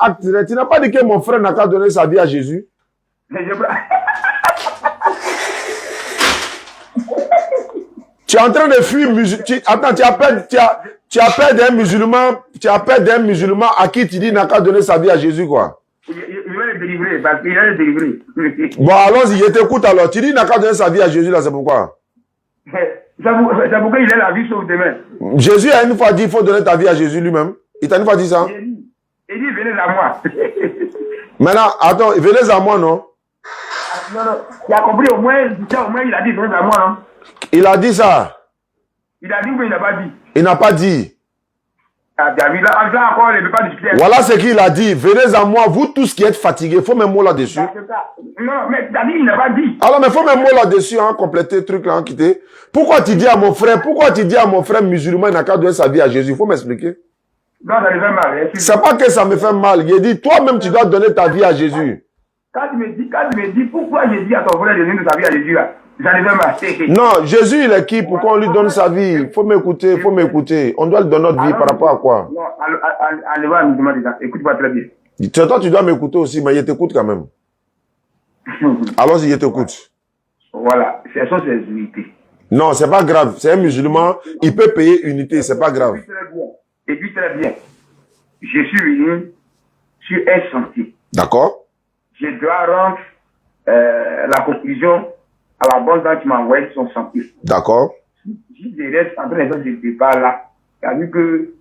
acte. Tu n'as pas dit que mon frère n'a qu'à donner sa vie à Jésus. Tu es en train de fuir. Attends, tu appelles des musulmans à qui tu dis n'a qu'à donner sa vie à Jésus, quoi. Il va le délivrer, parce qu'il va le délivrer. Bon, allons-y, je t'écoute alors. Tu dis n'a qu'à donner sa vie à Jésus, là, c'est pourquoi? C'est pourquoi il a la vie sauf demain. Jésus a une fois dit, il faut donner ta vie à Jésus lui-même. Il t'a une fois dit ça? Il dit, venez à moi. Maintenant, attends, venez à moi, non? Non, non, il a compris, au moins, il a dit, venez à moi, non? Il a dit ça. Il a dit ou il n'a pas dit? Il n'a pas dit. Ah, David, là encore, il ne peut pas discuter. Voilà ce qu'il a dit. Venez à moi, vous tous qui êtes fatigués. Il faut mes mots là-dessus. Non, mais David, il n'a pas dit. Alors, mais il faut mes mots là-dessus, hein, compléter le truc là, hein, quitter. Pourquoi tu dis à mon frère musulman, il n'a qu'à donner sa vie à Jésus? Il faut m'expliquer. Non, ça lui fait mal. C'est pas que ça me fait mal. Il dit, toi-même, tu dois donner ta vie à Jésus. Quand tu me dis, pourquoi j'ai dit à ton frère de donner sa vie à Jésus là? Ça lui fait mal. Non, Jésus, il est qui? Pourquoi on lui donne sa vie? Il faut m'écouter, il faut m'écouter. On doit lui donner notre vie par rapport à quoi? Non, allez voir, nous demander ça. Écoute-moi très bien. Toi, tu dois m'écouter aussi, mais il t'écoute quand même. Allons-y, il t'écoute. Voilà, ce sont ses unités. Non, c'est pas grave. C'est un musulman, il peut payer unité, c'est pas grave. Et puis très bien. Je suis venu sur un sentier. D'accord. Je dois rendre la conclusion à la bonne dame qui m'a envoyé son sentier. D'accord. Si je reste en train de faire ce débat là, il a vu que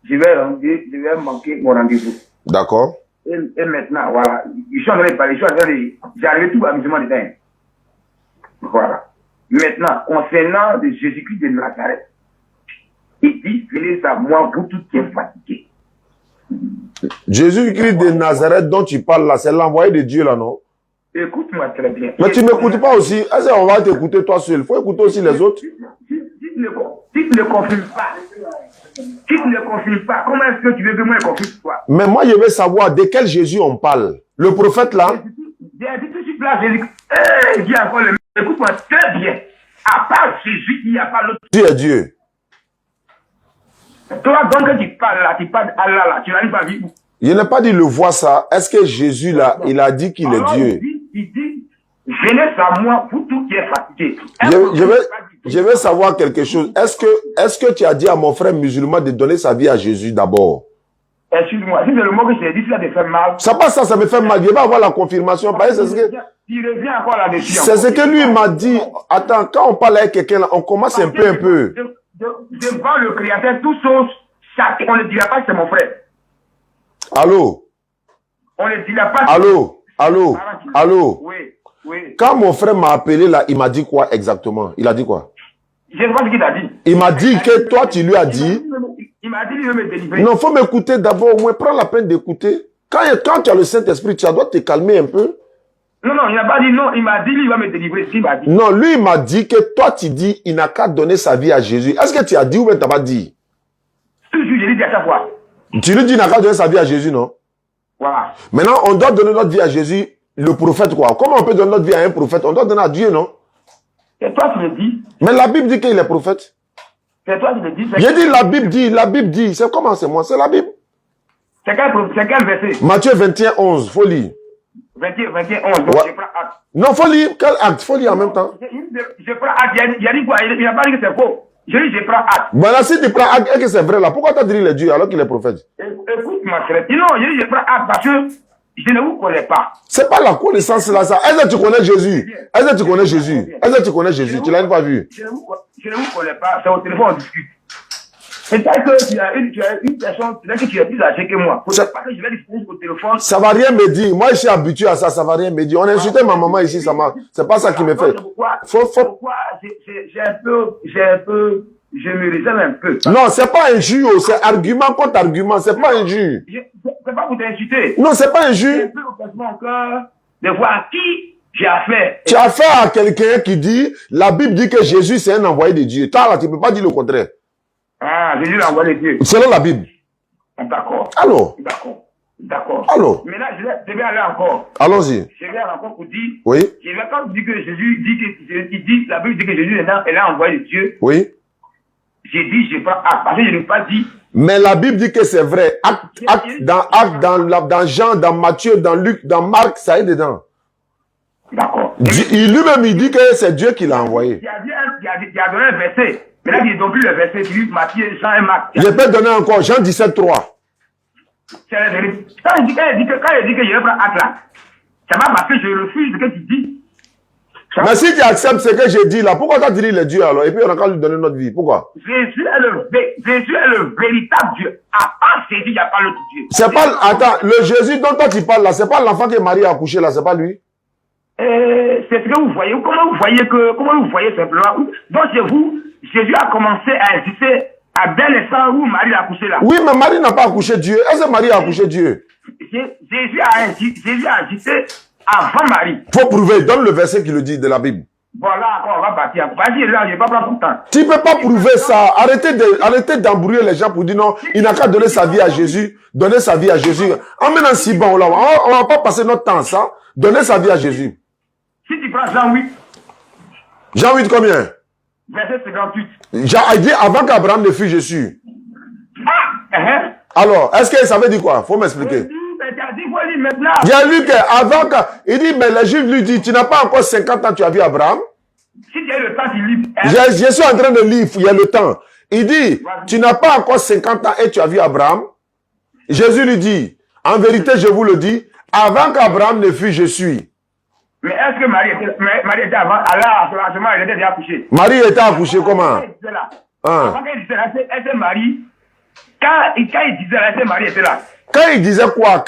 je vais manquer mon rendez-vous. D'accord. Et maintenant, voilà, je suis en train de parler, j'arrive tout amusement dedans. Voilà. Maintenant, concernant de Jésus-Christ de Nazareth, il dit, venez à moi, vous tous qui êtes fatigués. Jésus-Christ de Nazareth dont tu parles là, c'est l'envoyé de Dieu là, non? Écoute-moi très bien. Mais tu ne m'écoutes pas aussi. Est-ce qu'on va t'écouter toi seul? Il faut écouter aussi les autres. Si tu ne le confirmes pas, comment est-ce que tu veux que moi je confirme toi? Mais moi, je veux savoir de quel Jésus on parle. Le prophète là? J'ai dit tout de suite là, Jésus. Il dit encore le même. Écoute-moi très bien. À part Jésus, il n'y a pas l'autre. Dieu est Dieu. Toi, donc, tu parles là, tu parles Allah là, tu n'arrives pas à vivre. Je n'ai pas dit le voir ça. Est-ce que Jésus là, il a dit qu'il est Dieu? Il dit, venez à moi, vous tous qui êtes fatigués. Je veux savoir quelque chose. Est-ce que tu as dit à mon frère musulman de donner sa vie à Jésus d'abord? Excuse-moi, si c'est le mot que je t'ai dit, ça te fait mal. Ça passe ça me fait mal. Je vais avoir la confirmation. Il revient encore là-dessus. C'est ce que lui m'a dit. Attends, quand on parle avec quelqu'un là, on commence un peu. Devant le Créateur, tout chose, on ne dira pas que c'est mon frère. Allô? On ne dira pas. Allô? Oui. Quand mon frère m'a appelé là, il m'a dit quoi exactement? Il a dit quoi? Je ne sais pas ce qu'il a dit. Il m'a dit que toi, tu lui as dit. Il m'a dit qu'il veut me délivrer. Non, faut m'écouter d'abord. Au moins, prends la peine d'écouter. Quand tu as le Saint-Esprit, tu dois te calmer un peu. Non, il n'a pas dit non. Il m'a dit qu'il va me délivrer. Il m'a dit. Non, lui, il m'a dit que toi, tu dis, il n'a qu'à donner sa vie à Jésus. Est-ce que tu as dit ou bien tu n'as pas dit? Toujours, je l'ai dit à chaque fois. Tu lui dis, il n'a qu'à donner sa vie à Jésus, non? Voilà. Maintenant, on doit donner notre vie à Jésus, le prophète, quoi. Comment on peut donner notre vie à un prophète? On doit donner à Dieu, non? C'est toi qui le dis. Mais la Bible dit qu'il est prophète. C'est toi qui le dis. J'ai dit, la Bible dit. C'est comment c'est moi? C'est la Bible. C'est quel verset? Matthieu 21, 11. Faut lire. 21, 11. Donc, ouais. je prends acte. Non, faut lire. Quel acte? Faut lire en même temps. Je prends acte. Il a dit quoi? Il n'a pas dit que c'est faux. Je dis, je prends acte. Voilà, si tu prends acte et que c'est vrai là, pourquoi tu as dit il est Dieu alors qu'il est prophète? Écoute, ma frère. Non, je dis, je prends acte parce que je ne vous connais pas. C'est pas la connaissance là, ça. Est-ce que tu connais Jésus? Est-ce que tu connais Jésus? Est-ce que tu connais Jésus? Tu l'as pas vu? Je ne vous connais pas. C'est au téléphone, on discute. C'est vrai que tu as une personne, tu es plus âgé que moi. Faut pas que je vais discuter au téléphone. Ça va rien me dire. Moi, je suis habitué à ça, ça va rien me dire. On a insulté ma maman ici, ça m'a. C'est pas ça qui me fait. Pourquoi je me réserve un peu. Non, c'est pas injure, c'est argument contre argument, c'est pas injure. C'est pas pour t'insulter. Non, c'est pas injure. C'est un peu au placement encore de voir qui j'ai affaire. Tu as affaire à quelqu'un qui dit, la Bible dit que Jésus c'est un envoyé de Dieu. Toi, là, tu peux pas dire le contraire. Ah, Jésus l'a envoyé de Dieu. Selon la Bible. D'accord. Alors. D'accord. Alors. Mais là, je vais aller encore. Allons-y. Je vais aller encore pour dire. Oui. Je vais quand dire que Jésus dit que, la Bible dit que Jésus est un envoyé de Dieu. Oui. J'ai dit, je prends acte. Parce que je n'ai pas dit. Mais la Bible dit que c'est vrai. Dans Jean, dans Matthieu, dans Luc, dans Marc, ça est dedans. D'accord. Lui-même, il dit que c'est Dieu qui l'a envoyé. Il a donné un verset. Mais là, il donne plus le verset. Il dit Matthieu, Jean et Marc. Je peux donner encore Jean 17, 3. C'est la vérité. Quand il dit que je vais prendre acte là, ça va parce que je refuse ce que tu dis. Mais si tu acceptes ce que j'ai dit là, pourquoi tu as dit il est Dieu alors? Et puis on a qu'à lui donner notre vie. Pourquoi? Jésus est le véritable Dieu. À part Jésus, il n'y a pas l'autre Dieu. C'est pas, attends, le Jésus dont toi tu parles là, c'est pas l'enfant que Marie a accouché là, c'est pas lui? C'est ce que vous voyez. Comment vous voyez simplement? Donc c'est vous, Jésus a commencé à exister à bel instant où Marie a accouché là. Oui, mais Marie n'a pas accouché Dieu. Est-ce que Marie a accouché Dieu? Jésus a existé avant Marie. Faut prouver. Donne le verset qui le dit de la Bible. Voilà, on va partir. Vas-y, là, je ne vais pas prendre tout le temps. Tu ne peux pas prouver ça. Arrêtez d'embrouiller les gens pour dire non, il n'a qu'à donner sa vie à Jésus. Donner sa vie à Jésus. En maintenant, si bon, on ne va pas passer notre temps à ça. Donner sa vie à Jésus. Si tu prends Jean 8. Jean 8 combien? Verset 58. Jean a dit avant qu'Abraham ne fût Jésus. Alors, est-ce que ça veut dire quoi? Faut m'expliquer. Il a lu qu'avant il dit, mais les Juifs lui disent, tu n'as pas encore 50 ans, tu as vu Abraham? Si tu as le temps, tu lis. Je suis en train de lire, il y a le temps. Il dit, tu n'as pas encore 50 ans et tu as vu Abraham? Jésus lui dit, en vérité, je vous le dis, avant qu'Abraham ne fût, je suis. Mais est-ce que Marie était avant? Alors, à ce moment, elle était déjà accouchée. Marie était accouchée comment? Avant qu'elle disait là, elle était Marie. Quand il disait là, elle était Marie était là. Quand il disait quoi?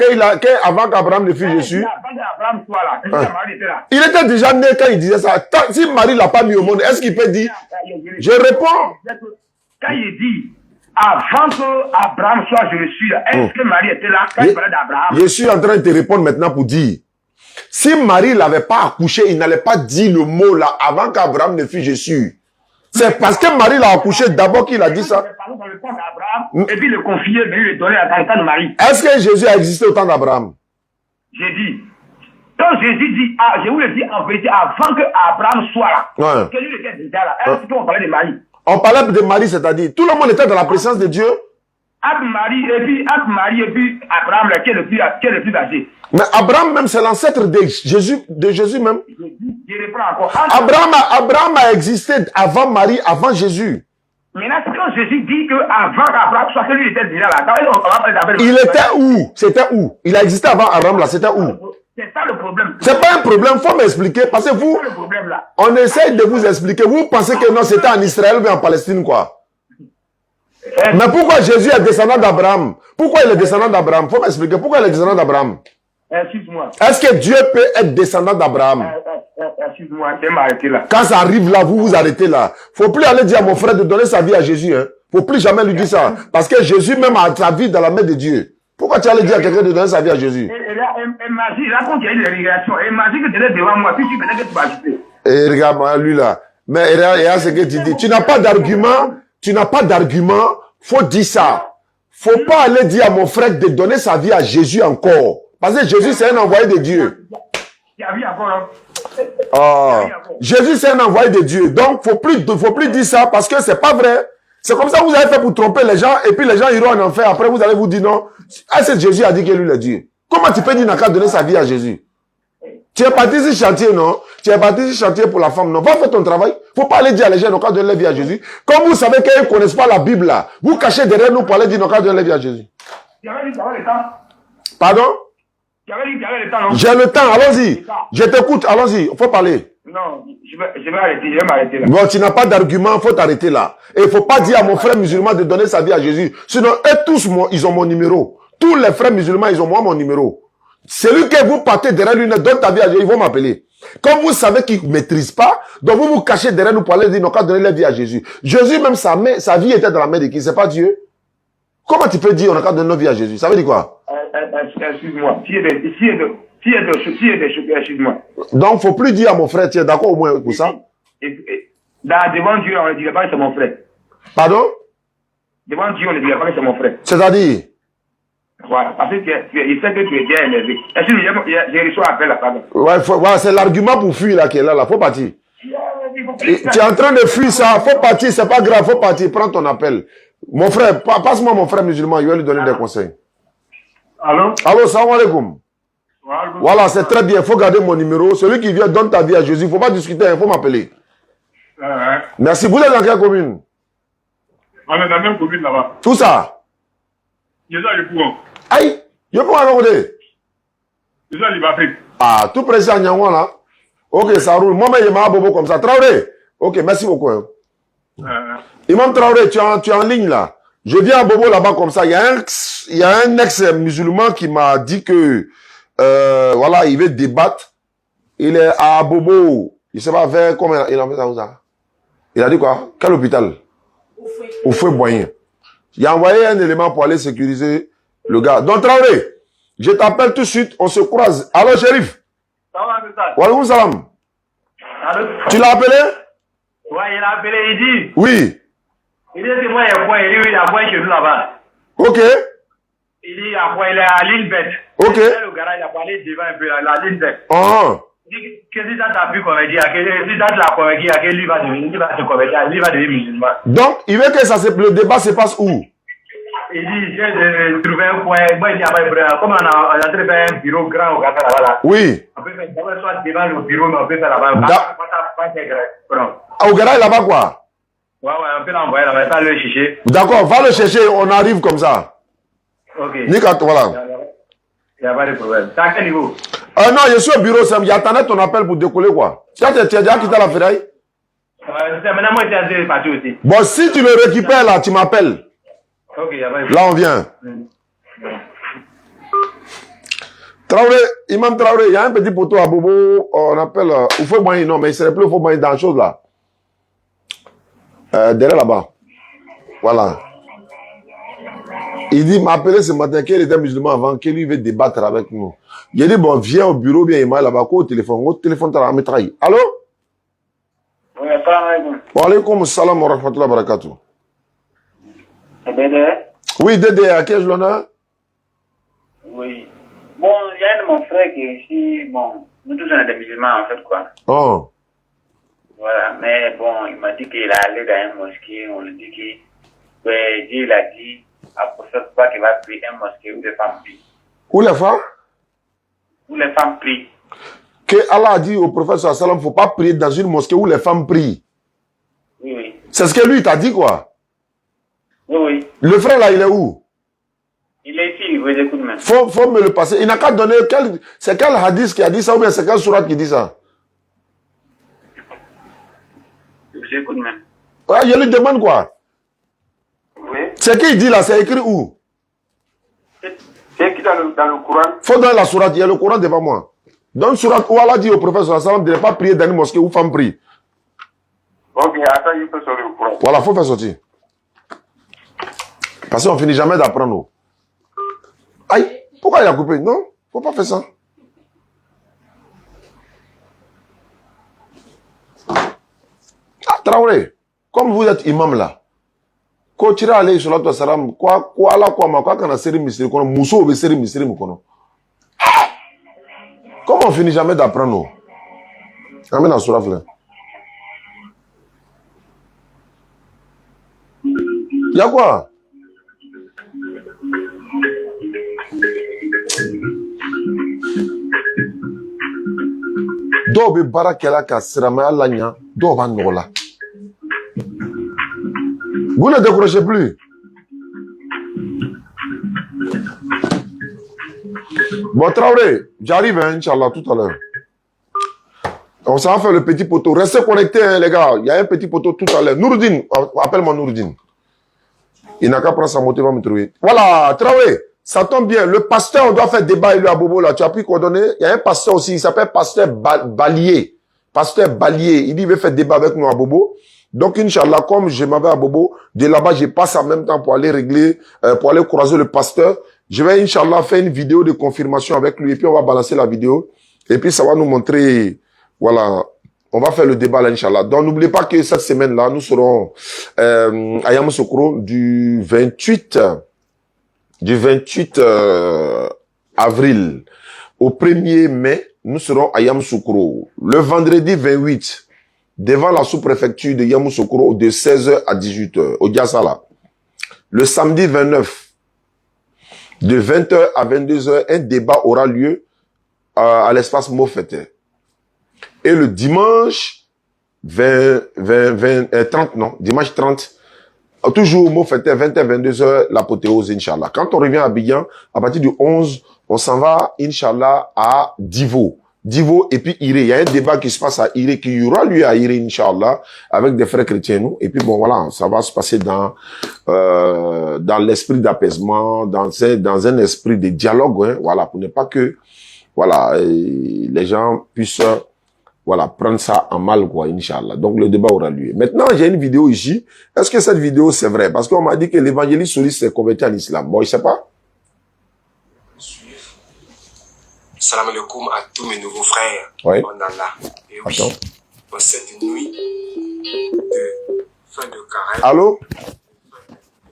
Avant qu'Abraham ne fût Jésus? Avant qu'Abraham soit là, Marie était là. Il était déjà né quand il disait ça. Si Marie l'a pas mis au monde, est-ce qu'il peut dire? Je réponds. Quand il dit, avant qu'Abraham soit je suis là, est-ce que Marie était là quand il parlait d'Abraham? Je suis en train de te répondre maintenant pour dire. Si Marie l'avait pas accouché, il n'allait pas dire le mot là avant qu'Abraham ne fût Jésus. C'est parce que Marie l'a accouché d'abord qu'il a dit ça. Et puis le confier, mais lui donner à temps de Marie. Est-ce que Jésus a existé au temps d'Abraham? J'ai dit. Donc Jésus dit, je vous le dis en vérité, avant que Abraham soit là, que lui était déjà là. Est-ce qu'on parlait de Marie? On parlait de Marie, c'est-à-dire tout le monde était dans la présence de Dieu. Marie et puis Abraham, qui est le plus âgé. Mais Abraham même, c'est l'ancêtre de Jésus même. Je reprends encore. Abraham a existé avant Marie, avant Jésus. Maintenant, quand Jésus dit qu'avant qu'Abraham soit, que lui était déjà là. Il était où? C'était où? Il a existé avant Abraham là, c'était où? C'est ça le problème. C'est pas un problème, faut m'expliquer. Parce que vous, on essaye de vous expliquer. Vous pensez que non, c'était en Israël ou en Palestine, quoi. Mais pourquoi Jésus est descendant d'Abraham? Pourquoi il est descendant d'Abraham? Faut m'expliquer. Pourquoi il est descendant d'Abraham? Excuse-moi. Est-ce que Dieu peut être descendant d'Abraham? Excuse-moi, je vais m'arrêter là. Quand ça arrive là, vous vous arrêtez là. Faut plus aller dire à mon frère de donner sa vie à Jésus. Hein. Faut plus jamais lui dire ça. Parce que Jésus même a sa vie dans la main de Dieu. Pourquoi tu allais dire à quelqu'un de donner sa vie à Jésus? Imagine, là, quand il y a eu les révélations, imagine que tu es devant moi, puis tu venais que tu vas ajouter. Et regarde-moi, lui là. Mais regarde ce que tu dis. Tu n'as pas d'argument. Tu n'as pas d'argument. Faut dire ça. Faut pas aller dire à mon frère de donner sa vie à Jésus encore. Parce que Jésus, c'est un envoyé de Dieu. Jésus, c'est un envoyé de Dieu. Donc, faut plus dire ça parce que c'est pas vrai. C'est comme ça que vous avez fait pour tromper les gens et puis les gens iront en enfer. Après, vous allez vous dire non. Est-ce que Jésus a dit que lui est Dieu? Comment tu peux dire n'a qu'à donner sa vie à Jésus? Tu es parti sur chantier, non? Tu es parti sur chantier pour la femme, non? Va faire ton travail. Faut pas aller dire à les gens n'a qu'à donner la vie à Jésus. Comme vous savez qu'ils ne connaissent pas la Bible là, vous cachez derrière nous pour aller dire n'a qu'à donner la vie à Jésus. Pardon? J'ai le temps, allons-y. Je t'écoute, allons-y, faut parler. Non, je vais m'arrêter là. Bon, tu n'as pas d'argument, faut t'arrêter là. Et il faut pas dire à mon frère musulman de donner sa vie à Jésus. Sinon, eux tous, ils ont mon numéro. Tous les frères musulmans, ils ont mon numéro. Celui que vous partez derrière lui, donne ta vie à Jésus, ils vont m'appeler. Comme vous savez qu'ils ne maîtrisent pas, donc vous vous cachez derrière nous pour aller dire, non, qu'à donner la vie à Jésus. Jésus, même sa vie était dans la main de qui? C'est pas Dieu. Comment tu peux dire, on n'a qu'à donner notre vie à Jésus? Ça veut dire quoi? Excuse-moi. Excuse-moi. Donc, faut plus dire à mon frère, tu es d'accord au moins pour ça? Devant Dieu, on ne dirait pas que c'est mon frère. Pardon? Devant Dieu, on ne dirait pas que c'est mon frère. C'est-à-dire? Voilà, parce qu'il sait que tu es bien élevé. Est-ce que j'ai reçu un appel là, pardon? Ouais, c'est l'argument pour fuir là qui est là, faut partir. Tu es en train de fuir ça. Faut partir, c'est pas grave. Faut partir. Prends ton appel. Mon frère, passe-moi mon frère musulman. Je vais lui donner des conseils. Allô? Allô, salam alaikum. Voilà, c'est très bien. Il faut garder mon numéro. Celui qui vient donne ta vie à Jésus. Il ne faut pas discuter. Il faut m'appeler. Merci. Vous êtes dans quelle commune? On est dans la même commune là-bas. Tout ça? Je suis à Yopougon. Aïe! Je peux raconter? Je suis à Libafrique. Ah, tout près à Nyangwa là? Ok, ça roule. Moi-même, il m'a bobo comme ça. Traoré? Ok, merci beaucoup. Hein. Imam Traoré, tu es en ligne là. Je viens à Bobo là-bas comme ça. Il y a un ex-musulman qui m'a dit que voilà, il veut débattre. Il est à Bobo. Je sais pas vers comment il a fait ça. Il a dit quoi? Quel hôpital? Au feu moyen. Il a envoyé un élément pour aller sécuriser le gars. Donc Traoré, je t'appelle tout de suite. On se croise. Allô, Chérif? Ça va, c'est ça. Wa alaykoum salam. Allô? Tu l'as appelé? Ouais, il a appelé, il dit. Oui. Il dit, c'est moi, il y a point, il dit, il y a point chez nous là-bas. Ok. Il dit, il est à l'île bête. Ok. Le garage, il a parlé devant un peu, la l'île bête. Ah. Il dit, que si ça t'a pu convertir, si ça t'a converti, lui va devenir, il va se convertir, lui va devenir musulman. Donc, il veut que le débat se passe où? Il dit, j'ai trouvé un point, moi, il n'y a pas de problème. Comme on a en train de faire un bureau grand au Qatar là-bas. Oui. On peut faire, soit devant le bureau, mais on peut faire là-bas. Au garage là-bas quoi? Ouais, on peut l'envoyer là-bas, ça le chercher. D'accord, va le chercher, on arrive comme ça. Ok. Nickel, voilà. Il n'y a pas de problème. C'est à quel niveau? Non, je suis au bureau, j'attendais ton appel pour décoller quoi. Tu as déjà quitté la ferraille? Maintenant, moi, j'étais parti aussi. Bon, si tu le récupères là, tu m'appelles. Ok, il n'y a pas de problème. Là, on vient. Traoré, Imam Traoré, il y a un petit poteau à Bobo, on appelle, il faut moyen, non, mais il serait plus, il faut moyen dans la chose là. Derrière là-bas. Voilà. Il dit, m'a appelé ce matin qu'il était musulman avant, qu'il lui veut débattre avec nous. Il dit, bon, viens au bureau, bien, il m'a là-bas, au téléphone, t'as la mitraille. Allô? Oui, assalamu alaikum. Wa alaykoum salam wa rahmatullahi wa barakatuh. C'est Dédé? Oui, Dédé, à qui ai-je l'honneur? Oui. Bon, il y a un de mon frère qui est ici, bon, nous tous on est des musulmans en fait, quoi. Oh. Voilà, mais bon, il m'a dit qu'il est allé dans une mosquée, on lui dit que Dieu il a dit à prophète pas qu'il va prier une mosquée où les femmes prient. Où les femmes? Où les femmes prient. Que Allah a dit au prophète sallallahu alayhi wa sallam, il ne faut pas prier dans une mosquée où les femmes prient. Oui, oui. C'est ce que lui t'a dit quoi? Oui, oui. Le frère là, il est où? Il est ici, il vous écoute même. Faut me le passer. Il n'a qu'à donner c'est quel hadith qui a dit ça ou bien c'est quelle sourate qui dit ça? Il vous écoute même. Ouais, je lui demande quoi? Oui. C'est qu'il dit là, c'est écrit où? C'est écrit dans le Coran. Faut donner la sourate, il y a le Coran devant moi. Donne sourate où Allah dit au prophète sallallahu alayhi wa sallam de ne pas prier dans une mosquée où femmes prient. Ok, attends, il peut sortir le Coran. Voilà, faut faire sortir. Parce qu'on finit jamais d'apprendre. Aïe, pourquoi il a coupé? Non, faut pas faire ça. Ah, Traoré, comme vous êtes imam là, quand tu allé sur la salam, quoi là, quoi, quand on a série mystérie, qu'on a mousso, on série mystérie, qu'on comment on finit jamais d'apprendre? Amène la sourate là. Y'a quoi? Dɔw bɛ baara kɛla ka siramaya la ɲa, dɔw b'a nɔgɔ la. Vous ne décrochez plus. Bon, Traoré, j'arrive, hein, Inch'Allah, tout à l'heure. On s'en va faire le petit poteau. Restez connectés, hein, les gars. Il y a un petit poteau tout à l'heure. Nouroudine, appelle-moi Nouroudine. Il n'a qu'à prendre sa moto, il va me trouver. Voilà, Traoré, ça tombe bien. Le pasteur, on doit faire débat avec lui à Bobo, là. Tu as pris coordonnées. Il y a un pasteur aussi, il s'appelle pasteur Balier. Pasteur Balier. Il dit, il veut faire débat avec nous à Bobo. Donc, Inch'Allah, comme je m'avais à Bobo, de là-bas, je passe en même temps pour aller régler, pour aller croiser le pasteur. Je vais, Inch'Allah, faire une vidéo de confirmation avec lui et puis on va balancer la vidéo. Et puis, ça va nous montrer, voilà, on va faire le débat là, Inch'Allah. Donc, n'oubliez pas que cette semaine-là, nous serons à Yamoussoukro du 28 avril au 1er mai, nous serons à Yamoussoukro. Le vendredi 28, devant la sous-préfecture de Yamoussoukro de 16h à 18h, au Diassala. Le samedi 29, de 20h à 22h, un débat aura lieu à l'espace Mofete. Et le dimanche 30, toujours Mofete, 20h, 22h, l'apothéose, Inch'Allah. Quand on revient à Abidjan, à partir du 11, on s'en va, Inch'Allah, à Divo. Divo et puis Iré. Il y a un débat qui se passe à Iré, qui aura lieu à Iré, Inch'Allah, avec des frères chrétiens, nous. Et puis bon, voilà, ça va se passer dans l'esprit d'apaisement, dans un esprit de dialogue, hein, voilà, pour ne pas que, voilà, les gens puissent, voilà, prendre ça en mal, quoi, Inch'Allah. Donc, le débat aura lieu. Maintenant, j'ai une vidéo ici. Est-ce que cette vidéo, c'est vrai? Parce qu'on m'a dit que l'évangéliste Solis s'est converti en islam. Bon, je sais pas. Salam alaikum à tous mes nouveaux frères. Oui. En Allah. Et oui, Attends. en cette nuit de fin de carême. Allô?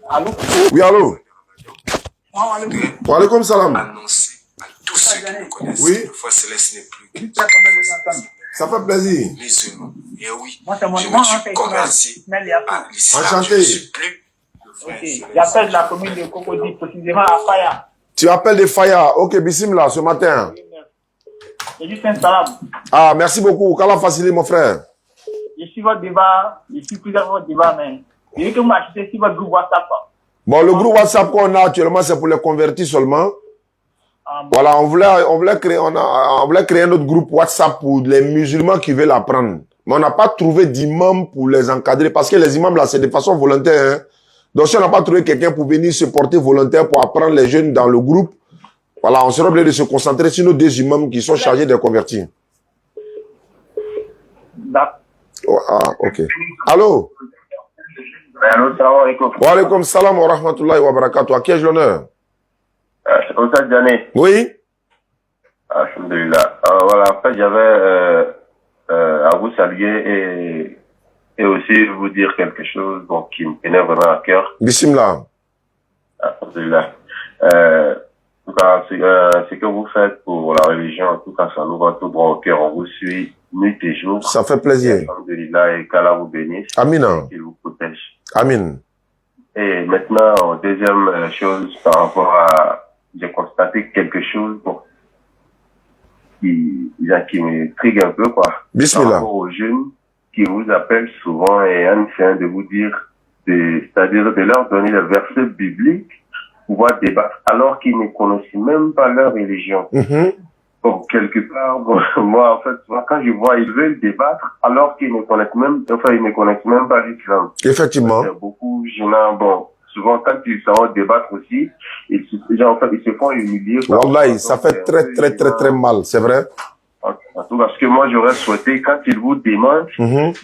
Allô? Oui, allô? Wa alaikum salam. Annoncer à tous ceux qui me connaissent Oui. que la foi céleste n'est plus que Ça fait plaisir. musulman. Et oui, Moi, c'est mon je nom, me suis en fait, converti Ismaël Yacoub. à l'islam. Enchanté. Je ne suis plus le frère Ok. céleste. J'appelle la commune de Cocody, précisément à Faya. Tu appelles des Faya. Ok, bismillah, ce matin. C'est juste un salam. Ah, merci beaucoup. Qu'Allah facilite, mon frère. Je suis votre débat, je suis plusieurs votre débat, mais je veux que vous m'achetez sur votre groupe WhatsApp. Bon, le groupe WhatsApp qu'on a actuellement, c'est pour les convertis seulement. Voilà, on voulait créer un autre groupe WhatsApp pour les musulmans qui veulent apprendre. Mais on n'a pas trouvé d'imam pour les encadrer parce que les imams là, c'est de façon volontaire, hein. Donc si on n'a pas trouvé quelqu'un pour venir se porter volontaire pour apprendre les jeunes dans le groupe, voilà, on sera obligé de se concentrer sur nos deux imams qui sont chargés de convertir. D'accord. Oh, ah, ok. Allô? Allô, salam alaikum. Wa alaikum salam wa rahmatullahi wa barakatuh. À qui ai-je l'honneur? C'est comme ça, Diane. Oui? Alhamdulillah. Voilà, en fait, j'avais à vous saluer et aussi vous dire quelque chose bon, qui me tenait vraiment à cœur. Bismillah. Alhamdulillah. En tout cas, ce que vous faites pour la religion, en tout cas, ça nous va tout droit au cœur. On vous suit nuit et jour. Ça fait plaisir. Alhamdulillah, et qu'Allah vous bénisse. Amin. Et qu'il vous protège. Amin. Et maintenant, deuxième chose par rapport à, j'ai constaté quelque chose, bon, qui m'intrigue un peu, quoi. Bismillah. Par rapport aux jeunes qui vous appellent souvent et essaient de vous dire, c'est-à-dire de leur donner le verset biblique pour pouvoir débattre, alors qu'ils ne connaissent même pas leur religion. Bon, quelque part, bon, moi, en fait, quand je vois, ils veulent débattre, alors qu'ils ne connaissent même, enfin, ils ne connaissent même pas l'islam. Effectivement. C'est beaucoup gênant, bon. Souvent, quand ils savent débattre aussi, ils se font humilier. Wallahi, ça fait très mal, c'est vrai. En tout cas, ce que moi, j'aurais souhaité, quand ils vous demandent,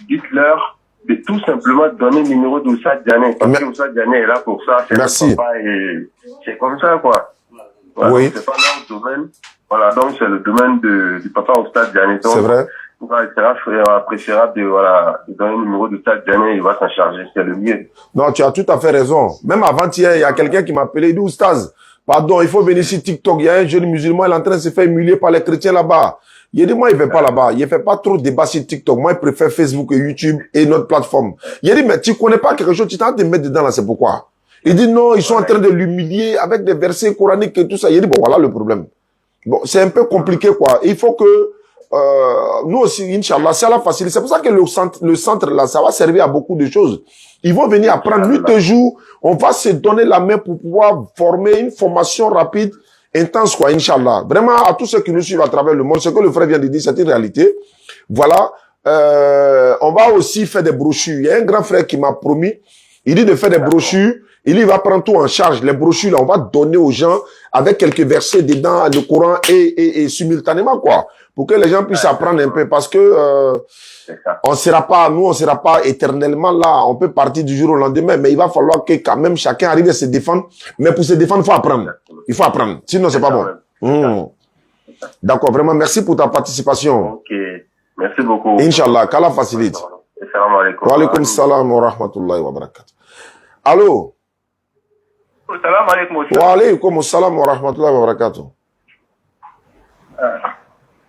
dites-leur de tout simplement donner le numéro d'Oussa Diané. Parce que Oussa Diané est là pour ça. C'est Merci. papa et c'est comme ça, quoi. Voilà, Oui. c'est pas leur domaine. Voilà, donc c'est le domaine du papa Oussa Diané. C'est vrai. Il sera préférable de donner le numéro d'Oussa Diané, il va s'en charger, c'est le mieux. Non, tu as tout à fait raison. Même avant-hier, il y a quelqu'un qui m'a appelé, il dit, Oustaz, pardon, il faut venir sur TikTok. Il y a un jeune musulman, il est en train de se faire humilier par les chrétiens là-bas. Il dit, moi, il ne fait pas là-bas. Il ne fait pas trop de débats sur TikTok. Moi, il préfère Facebook et YouTube et notre plateforme. Il dit, mais tu connais pas quelque chose, tu t'es en train de mettre dedans là, c'est pourquoi? Il dit, non, ils sont en train de l'humilier avec des versets coraniques et tout ça. Il dit, bon, voilà le problème. Bon, c'est un peu compliqué, quoi. Il faut que, nous aussi, Inch'Allah, c'est à la facilité. C'est pour ça que le centre là, ça va servir à beaucoup de choses. Ils vont venir apprendre nuit et jour. On va se donner la main pour pouvoir former une formation rapide, intense, quoi, Inch'Allah. Vraiment, à tous ceux qui nous suivent à travers le monde, ce que le frère vient de dire, c'est une réalité. Voilà. On va aussi faire des brochures. Il y a un grand frère qui m'a promis, il dit de faire des brochures. Il va prendre tout en charge. Les brochures, là, on va donner aux gens avec quelques versets dedans, le Coran et simultanément, quoi. Pour que les gens puissent apprendre un peu. Parce que, on sera pas éternellement là. On peut partir du jour au lendemain. Mais il va falloir que quand même chacun arrive à se défendre. Mais pour se défendre, il faut apprendre. Il faut apprendre. Sinon, c'est pas bon. D'accord. Vraiment, merci pour ta participation. Ok. Merci beaucoup. Inch'Allah. Qu'Allah facilite. Salam alaikum. Wa alaikum salam wa rahmatullahi wa barakatuh. Allô? Salam alaikum. Wa alaikum salam wa rahmatullahi wa barakatuh.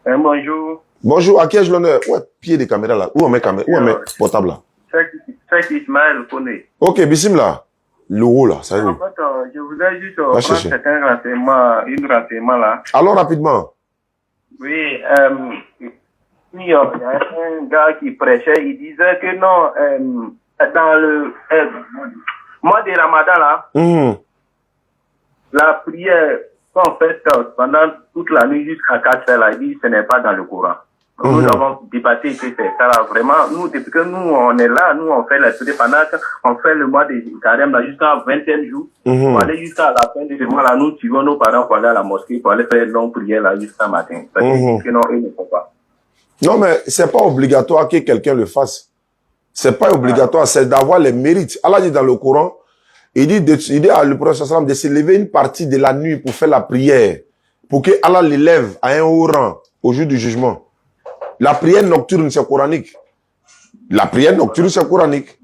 Bonjour. Bonjour, à qui ai-je l'honneur? Où est pied de caméra là? Où est mes caméras? Où est mes portables là? C'est Ismaël connaît. Ok, Bissim là. Le haut là, ça y est. En fait, je voulais juste Va prendre chercher. certains renseignements, une renseignement là. Alors rapidement. Oui, il y a un gars qui prêchait, il disait que non, dans le mois de Ramadan là, Mhm. la prière qu'on fait pendant toute la nuit jusqu'à 4 heures là, il dit que ce n'est pas dans le Coran. Nous avons débattu que c'est ça là, vraiment, nous, depuis que nous on est là, nous on fait la prière pendant qu'on fait le mois de carême là jusqu'à 21 jours, pour aller jusqu'à la fin de ce mois là, nous tuons nos parents pour aller à la mosquée, pour aller faire une longue prière là jusqu'à matin. Parce que non, ils ne font pas. Non, mais c'est pas obligatoire que quelqu'un le fasse. C'est pas obligatoire, c'est d'avoir les mérites. Allah dit dans le Coran, il dit à le prophète sallam de se lever une partie de la nuit pour faire la prière, pour que Allah l'élève à un haut rang au jour du jugement. La prière nocturne, c'est coranique. La prière nocturne, c'est coranique.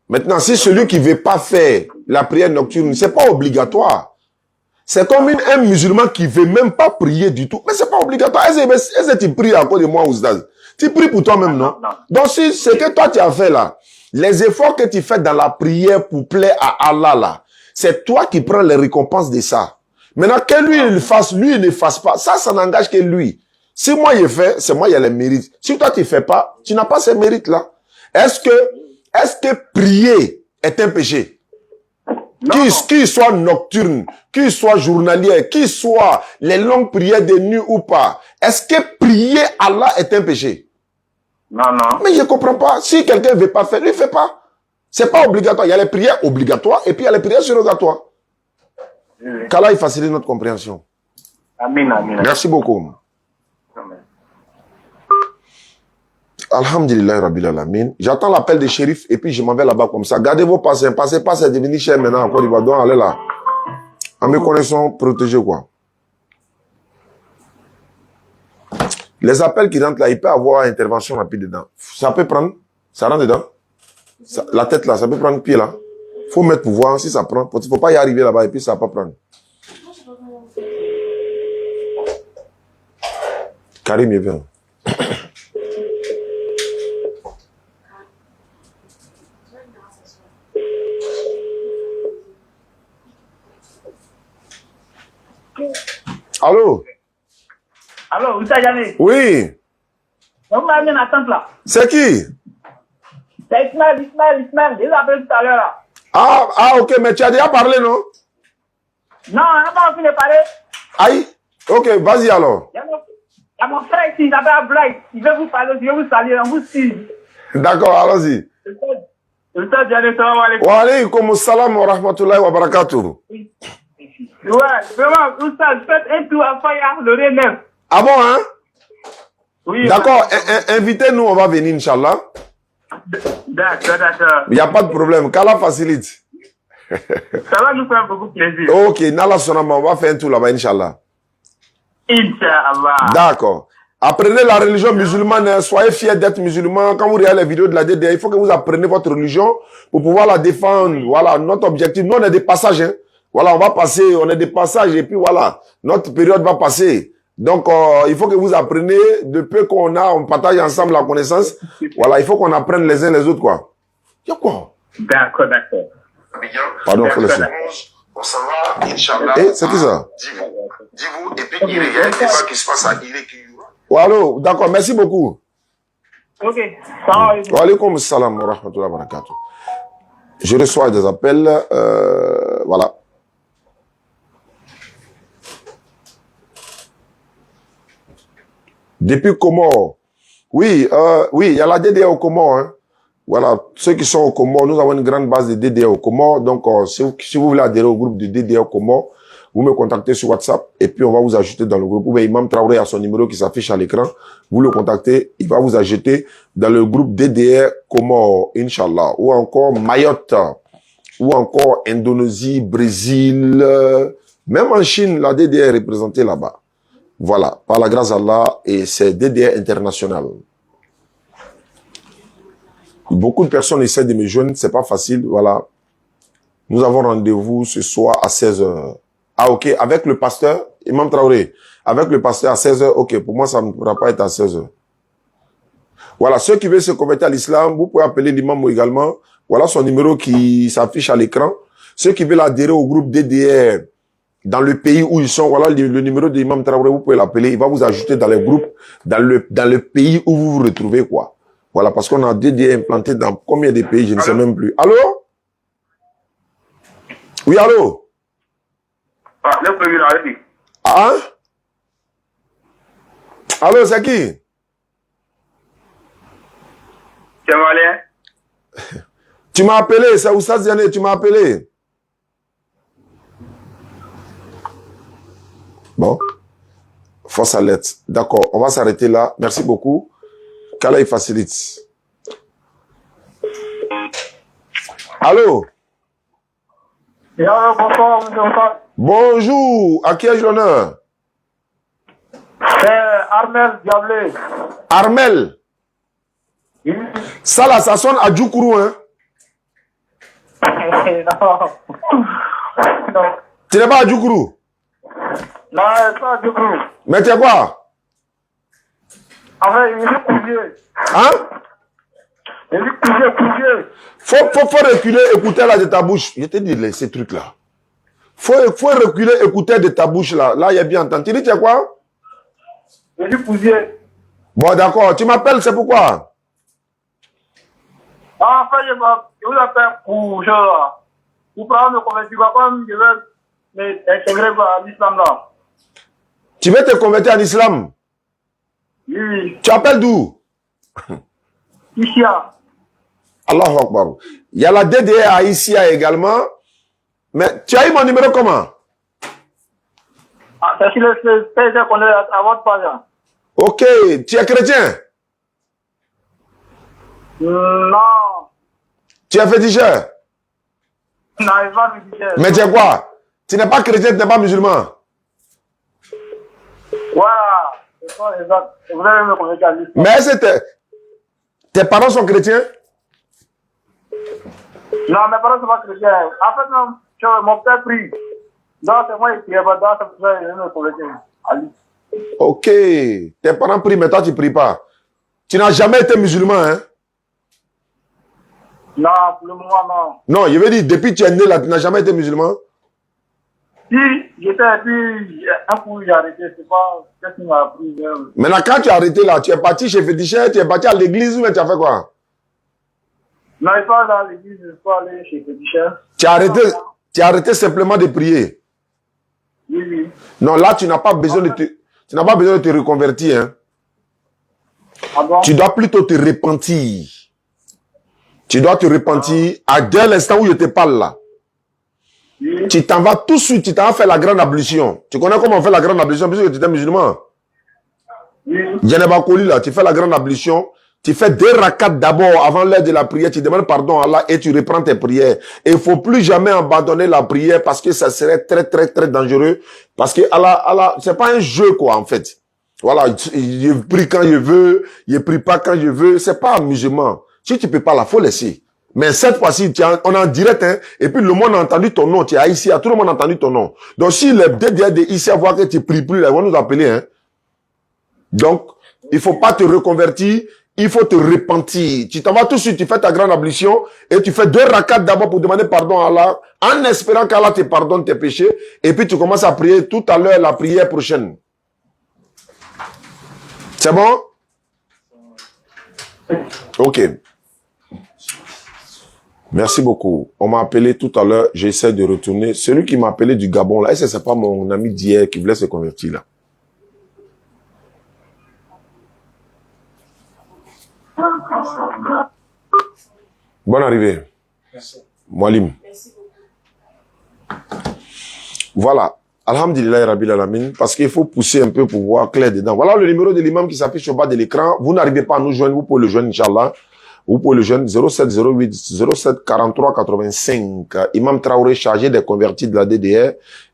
Maintenant, si celui qui veut pas faire la prière nocturne, c'est pas obligatoire. C'est comme un musulman qui veut même pas prier du tout. Mais c'est pas obligatoire. Est-ce que tu pries à cause de moi, Oustaz? Tu pries pour toi-même, non? Donc, si ce que toi tu as fait là, les efforts que tu fais dans la prière pour plaire à Allah là, c'est toi qui prends les récompenses de ça. Maintenant, que lui il fasse, lui il ne fasse pas, ça n'engage que lui. Si moi il fait, c'est moi il y a les mérites. Si toi tu fais pas, tu n'as pas ces mérites là. Est-ce que prier est un péché? Qu'il soit nocturne, qu'il soit journalier, qu'il soit les longues prières de nuit ou pas. Est-ce que prier Allah est un péché? Non, non. Mais je comprends pas. Si quelqu'un veut pas faire, lui fait pas. C'est pas obligatoire. Il y a les prières obligatoires et puis il y a les prières surrogatoires. Qu'Allah il facilite notre compréhension. Amen, amen. Merci beaucoup. Amen. Alhamdulillah Rabbil Alamin. J'attends l'appel des shérifs et puis je m'en vais là-bas comme ça. Gardez vos passés. Passez pas, c'est devenu cher maintenant en Côte d'Ivoire. Donc allez là. En me connaissant, protégez quoi. Les appels qui rentrent là, il peut avoir intervention rapide dedans. Ça peut prendre, ça rentre dedans. La tête là, ça peut prendre pied là. Faut mettre pour voir si ça prend. Il faut pas y arriver là-bas et puis ça va pas prendre. Karim, il vient. Allô? Allô, Oussa Jamais. Oui. On m'a mis en attente là. C'est qui? C'est Ismaël. Je l'ai appelé tout à l'heure là. Ah, ok, mais tu as déjà parlé, non? Non, on n'a pas fini de parler. Aïe. Ok, vas-y alors. Il y a mon frère ici, il s'appelle Ablaï. Il veut vous parler, je vais vous saluer, on vous suit. D'accord, allons-y. Oussa Jamais, salam alaikum. Wa alaykum assalam wa rahmatullahi wa barakatuh. Ouais, vraiment, Oussa, faites un tour à Faya, le René. Ah bon, hein? Oui. D'accord, invitez-nous, on va venir, Inch'Allah. D'accord. Il n'y a pas de problème, qu'Allah facilite. Ça va nous faire beaucoup plaisir. Ok, Nala Sonama, on va faire un tour là-bas, Inch'Allah. Inch'Allah. D'accord. Apprenez la religion musulmane, soyez fiers d'être musulman. Quand vous regardez les vidéos de la DDA, il faut que vous appreniez votre religion pour pouvoir la défendre. Voilà, notre objectif. Nous, on est des passages. Hein. Voilà, on va passer, on est des passages et puis voilà, notre période va passer. Donc, il faut que vous appreniez, de peu qu'on a, on partage ensemble la connaissance. Voilà, il faut qu'on apprenne les uns les autres, quoi. Il y a quoi? D'accord. Pardon, faut laisser. On s'en va, Inch'Allah. Eh, c'est qui ça? Dis-vous, et puis il y a un débat qui se passe à Iré. Oh, allô, d'accord, merci beaucoup. Ok, salam alaikum. Wa alaykum salam wa rahmatullahi wa barakatuh. Je reçois des appels, voilà. Depuis Comores. Oui, il y a la DDA au Comores. Hein. Voilà, ceux qui sont au Comores, nous avons une grande base de DDA au Comores. Donc, si vous voulez adhérer au groupe de DDA au Comores, vous me contactez sur WhatsApp et puis on va vous ajouter dans le groupe. Ou bien Imam Traoré a son numéro qui s'affiche à l'écran. Vous le contactez, il va vous ajouter dans le groupe DDR Comores, Inch'Allah. Ou encore Mayotte, ou encore Indonésie, Brésil, même en Chine, la DDR est représentée là-bas. Voilà, par la grâce d'Allah, et c'est DDR international. Beaucoup de personnes essaient de me joindre, c'est pas facile, voilà. Nous avons rendez-vous ce soir à 16h. Ah, ok, avec le pasteur, Imam Traoré, avec le pasteur à 16h, ok, pour moi, ça ne pourra pas être à 16h. Voilà, ceux qui veulent se convertir à l'islam, vous pouvez appeler l'imam également. Voilà son numéro qui s'affiche à l'écran. Ceux qui veulent adhérer au groupe DDR dans le pays où ils sont, voilà le numéro de l'imam Traoré, vous pouvez l'appeler. Il va vous ajouter dans les groupes, dans le pays où vous vous retrouvez, quoi. Voilà, parce qu'on a DDR implanté dans combien de pays, je ne sais même plus. Allô? Oui, allô? Ah, le premier, arrêtez. Ah? Allô, c'est qui? C'est malin. Tu m'as appelé, c'est Oussaz Diané, tu m'as appelé. Bon. Force alerte. D'accord, on va s'arrêter là. Merci beaucoup. Qu'Allah il facilite. Allô? Bonsoir. Bonjour. À qui ai-je l'honneur? C'est Armel Diablé. Armel. Ça là, ça sonne à Djoukourou, hein? Non. Tu n'es pas à Djoukourou? Non, c'est pas du coup. Mais tu es quoi? En fait, il est couillé. Hein? Il est couillé. Faut reculer, écouter là de ta bouche. Je te dis ces trucs là. Faut reculer, écouter de ta bouche là. Là, il y a bien entendu. Tu dis tu es quoi? Il est couillé. Bon, d'accord. Tu m'appelles, c'est pourquoi? En fait, je vous appelle pour prendre le convertir. Comme je veux m'intégrer à l'islam là. Tu veux te convertir en islam? Oui. Tu appelles d'où? Ici. Allahu Akbar. Il y a la DDA ici également. Mais tu as eu mon numéro comment? C'est sur le page qu'on est à votre page. Ok. Tu es chrétien? Non. Tu es féticheur? Non, il va me dire. Mais tu es quoi? Tu n'es pas chrétien, tu n'es pas musulman? Voilà. C'est ça, exact. Vous allez me convertir à l'islam. Mais est-ce que tes parents sont chrétiens? Non, mes parents ne sont pas chrétiens. En fait, non, mon père prie. Donc, c'est moi qui prie. Donc, c'est pour ça que je vais me convertir à l'islam. Ok. Tes parents prient, mais toi, tu ne pries pas. Tu n'as jamais été musulman, hein? Non, pour le moment, non. Non, je veux dire, depuis que tu es né là, tu n'as jamais été musulman? Si, j'étais, puis, un coup, j'ai arrêté. C'est pas, qu'est-ce qui m'a appris. Maintenant, quand tu as arrêté là, tu es parti chez féticheur, tu es parti à l'église ou tu as fait quoi? Non, il pas dans l'église, je peux aller chez féticheur. Tu as arrêté simplement de prier. Oui, oui. Non, là, tu n'as pas besoin de te reconvertir, hein. Ah bon? Tu dois plutôt te repentir. Tu dois te repentir dès l'instant où je te parle là. Oui. Tu t'en vas tout de suite, tu t'en vas faire la grande ablution. Tu connais comment on fait la grande ablution puisque tu es musulman? Oui. Djeneba Koli là, tu fais la grande ablution. Tu fais 2 rakats d'abord avant l'heure de la prière. Tu demandes pardon à Allah et tu reprends tes prières. Et il ne faut plus jamais abandonner la prière parce que ça serait très, très, très dangereux. Parce que Allah, c'est pas un jeu, quoi, en fait. Voilà, je prie quand je veux, je prie pas quand je veux. C'est pas amusement. Si tu peux pas, là, faut laisser. Mais cette fois-ci, on est en direct, hein, et puis le monde a entendu ton nom. Tu es ici, tout le monde a entendu ton nom. Donc, si les DDR de ici à voir que tu pries plus, là, ils vont nous appeler, hein. Donc, il faut pas te reconvertir. Il faut te repentir. Tu t'en vas tout de suite, tu fais ta grande ablution et tu fais 2 rakats d'abord pour demander pardon à Allah, en espérant qu'Allah te pardonne tes péchés. Et puis tu commences à prier tout à l'heure la prière prochaine. C'est bon? Ok. Merci beaucoup. On m'a appelé tout à l'heure, j'essaie de retourner. Celui qui m'a appelé du Gabon, là, est-ce que c'est pas mon ami d'hier qui voulait se convertir là? Bonne arrivée. Merci. Moualim. Merci beaucoup. Voilà. Alhamdulillah Rabbil Alamin. Parce qu'il faut pousser un peu pour voir clair dedans. Voilà le numéro de l'imam qui s'affiche au bas de l'écran. Vous n'arrivez pas à nous joindre. Vous pouvez le joindre, Inch'Allah. Vous pouvez le joindre 07 08 07 43 85. Imam Traoré chargé des convertis de la DDR.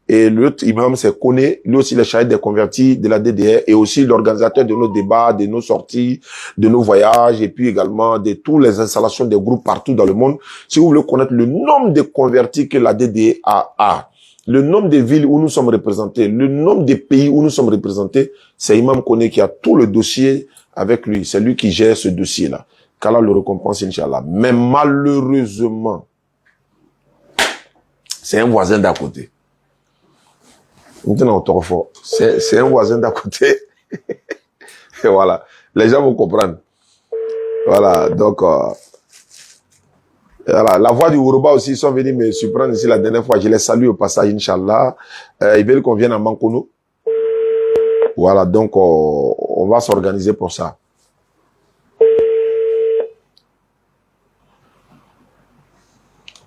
Et l'autre imam, c'est Koné. Lui aussi, il est chargé des convertis de la DDR. Et aussi l'organisateur de nos débats, de nos sorties, de nos voyages. Et puis également de toutes les installations des groupes partout dans le monde. Si vous voulez connaître le nombre de convertis que la DDR a, le nombre de villes où nous sommes représentés, le nombre de pays où nous sommes représentés, c'est Imam Koné qui a tout le dossier avec lui. C'est lui qui gère ce dossier-là. Qu'Allah le récompense, Inch'Allah. Mais malheureusement, c'est un voisin d'à côté. Maintenant, c'est un voisin d'à côté. Et voilà. Les gens vont comprendre. Voilà. Donc, voilà. La voix du Yoruba aussi, ils sont venus me surprendre ici la dernière fois. Je les salue au passage, Inch'Allah. Ils veulent qu'on vienne à Mankono. Voilà. Donc, on va s'organiser pour ça.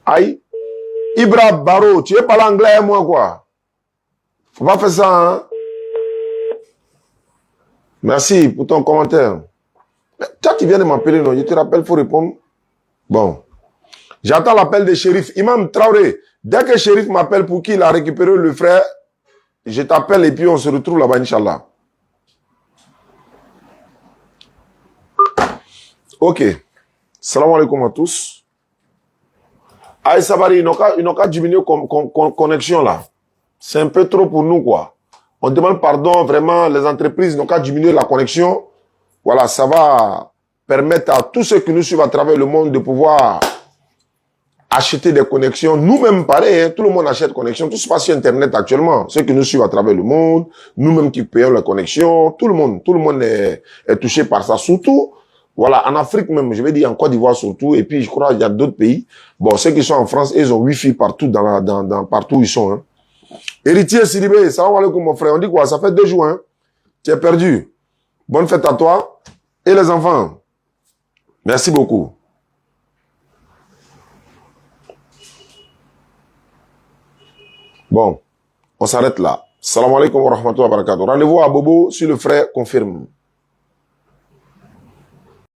Aïe. Ibra Baro, tu es pas l'anglais, moi, quoi. Faut pas faire ça, hein. Merci pour ton commentaire. Mais toi, tu viens de m'appeler, non? Je te rappelle, faut répondre. Bon. J'attends l'appel de shérif. Imam Traoré, dès que shérif m'appelle pour qu'il a récupéré le frère, je t'appelle et puis on se retrouve là-bas, Inch'Allah. Ok. Salam alaikum à tous. Aïe Sabari, ils n'ont qu'à diminuer connexion là. C'est un peu trop pour nous, quoi. On demande pardon, vraiment, les entreprises n'ont qu'à diminuer la connexion. Voilà, ça va permettre à tous ceux qui nous suivent à travers le monde de pouvoir acheter des connexions. Nous-mêmes, pareil, hein, tout le monde achète connexion. Tout se passe sur Internet actuellement. Ceux qui nous suivent à travers le monde, nous-mêmes qui payons la connexion, tout le monde est touché par ça. Surtout, voilà, en Afrique même, je vais dire en Côte d'Ivoire surtout, et puis je crois qu'il y a d'autres pays. Bon, ceux qui sont en France, ils ont Wi-Fi partout partout où ils sont, hein. Héritier Sidibé, salam alaikum mon frère. On dit quoi? Ça fait 2 jours, hein. Tu es perdu. Bonne fête à toi et les enfants. Merci beaucoup. Bon, on s'arrête là. Salam alaikum wa rahmatullahi wa barakatuh. Rendez-vous à Bobo si le frère confirme.